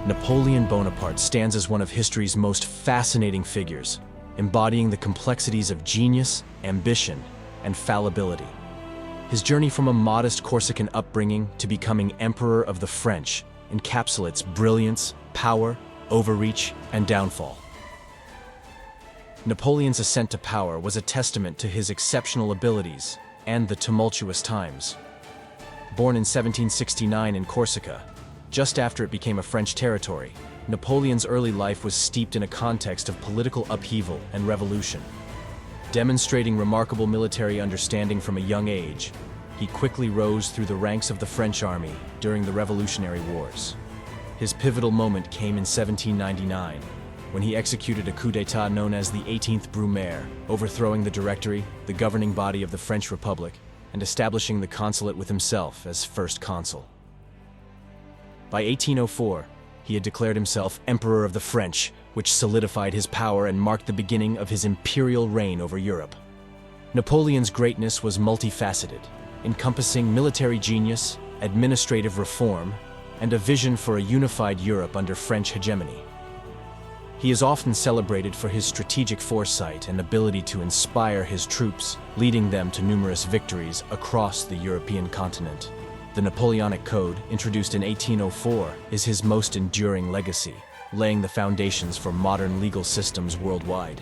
Napoleon Bonaparte stands as one of history's most fascinating figures, embodying the complexities of genius, ambition, and fallibility. His journey from a modest Corsican upbringing to becoming Emperor of the French encapsulates brilliance, power, overreach, and downfall. Napoleon's ascent to power was a testament to his exceptional abilities and the tumultuous times. Born in 1769 in Corsica, just after it became a French territory, Napoleon's early life was steeped in a context of political upheaval and revolution. Demonstrating remarkable military understanding from a young age, he quickly rose through the ranks of the French army during the Revolutionary Wars. His pivotal moment came in 1799, when he executed a coup d'état known as the 18th Brumaire, overthrowing the Directory, the governing body of the French Republic, and establishing the consulate with himself as first consul. By 1804, he had declared himself Emperor of the French, which solidified his power and marked the beginning of his imperial reign over Europe. Napoleon's greatness was multifaceted, encompassing military genius, administrative reform, and a vision for a unified Europe under French hegemony. He is often celebrated for his strategic foresight and ability to inspire his troops, leading them to numerous victories across the European continent. The Napoleonic Code, introduced in 1804, is his most enduring legacy, laying the foundations for modern legal systems worldwide.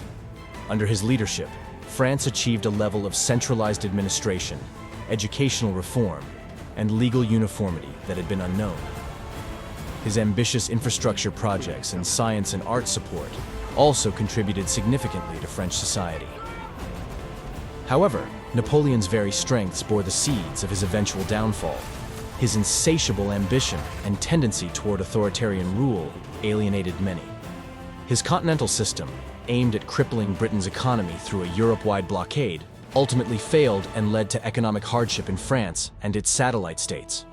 Under his leadership, France achieved a level of centralized administration, educational reform, and legal uniformity that had been unknown. His ambitious infrastructure projects and science and art support also contributed significantly to French society. However, Napoleon's very strengths bore the seeds of his eventual downfall. His insatiable ambition and tendency toward authoritarian rule alienated many. His continental system, aimed at crippling Britain's economy through a Europe-wide blockade, ultimately failed and led to economic hardship in France and its satellite states.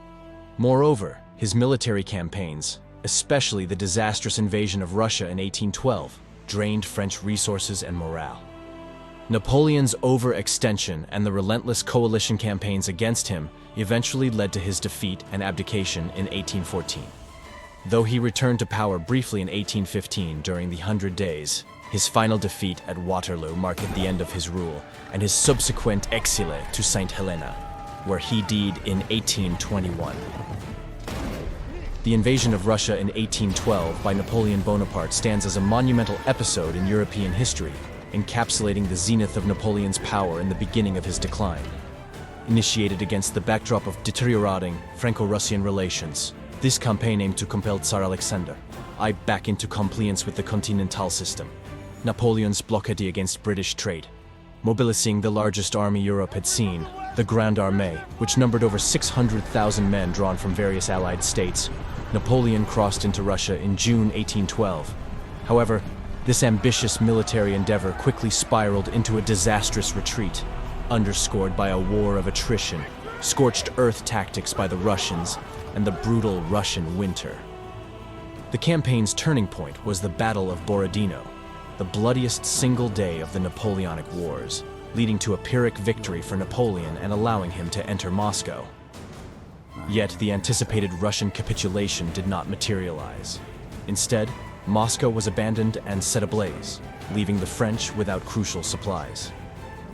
Moreover, his military campaigns, especially the disastrous invasion of Russia in 1812, drained French resources and morale. Napoleon's overextension and the relentless coalition campaigns against him eventually led to his defeat and abdication in 1814. Though he returned to power briefly in 1815 during the 100 Days, his final defeat at Waterloo marked the end of his rule and his subsequent exile to St. Helena, where he died in 1821. The invasion of Russia in 1812 by Napoleon Bonaparte stands as a monumental episode in European history, encapsulating the zenith of Napoleon's power and the beginning of his decline. Initiated against the backdrop of deteriorating Franco-Russian relations, this campaign aimed to compel Tsar Alexander I back into compliance with the Continental System, Napoleon's blockade against British trade. Mobilizing the largest army Europe had seen, the Grande Armée, which numbered over 600,000 men drawn from various Allied states, Napoleon crossed into Russia in June 1812. However, this ambitious military endeavor quickly spiraled into a disastrous retreat, underscored by a war of attrition, scorched earth tactics by the Russians, and the brutal Russian winter. The campaign's turning point was the Battle of Borodino, the bloodiest single day of the Napoleonic Wars, leading to a Pyrrhic victory for Napoleon and allowing him to enter Moscow. Yet the anticipated Russian capitulation did not materialize. Instead, Moscow was abandoned and set ablaze, leaving the French without crucial supplies.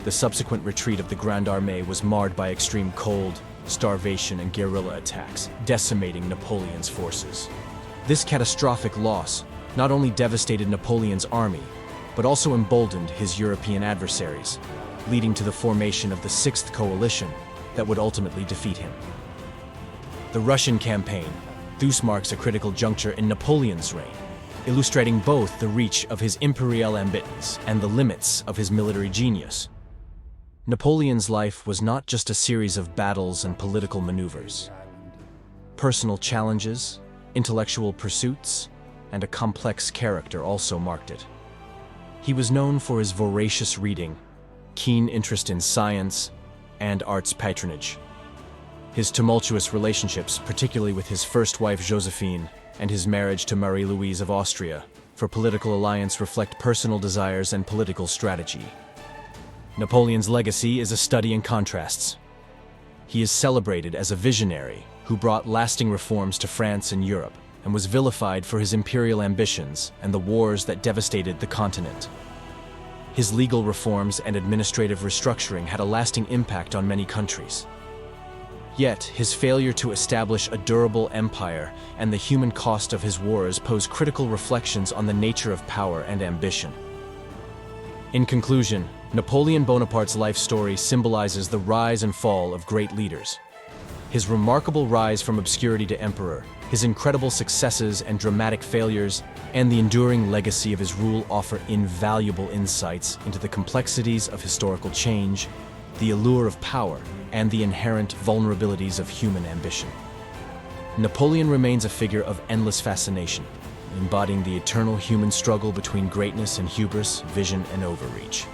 The subsequent retreat of the Grande Armée was marred by extreme cold, starvation, and guerrilla attacks, decimating Napoleon's forces. This catastrophic loss not only devastated Napoleon's army, but also emboldened his European adversaries, leading to the formation of the Sixth Coalition that would ultimately defeat him. The Russian campaign thus marks a critical juncture in Napoleon's reign, illustrating both the reach of his imperial ambitions and the limits of his military genius. Napoleon's life was not just a series of battles and political maneuvers. Personal challenges, intellectual pursuits, and a complex character also marked it. He was known for his voracious reading, keen interest in science, and arts patronage. His tumultuous relationships, particularly with his first wife Josephine, and his marriage to Marie-Louise of Austria, for political alliance reflect personal desires and political strategy. Napoleon's legacy is a study in contrasts. He is celebrated as a visionary who brought lasting reforms to France and Europe, and was vilified for his imperial ambitions and the wars that devastated the continent. His legal reforms and administrative restructuring had a lasting impact on many countries. Yet, his failure to establish a durable empire and the human cost of his wars pose critical reflections on the nature of power and ambition. In conclusion, Napoleon Bonaparte's life story symbolizes the rise and fall of great leaders. His remarkable rise from obscurity to emperor, his incredible successes and dramatic failures, and the enduring legacy of his rule offer invaluable insights into the complexities of historical change, the allure of power, and the inherent vulnerabilities of human ambition. Napoleon remains a figure of endless fascination, embodying the eternal human struggle between greatness and hubris, vision and overreach.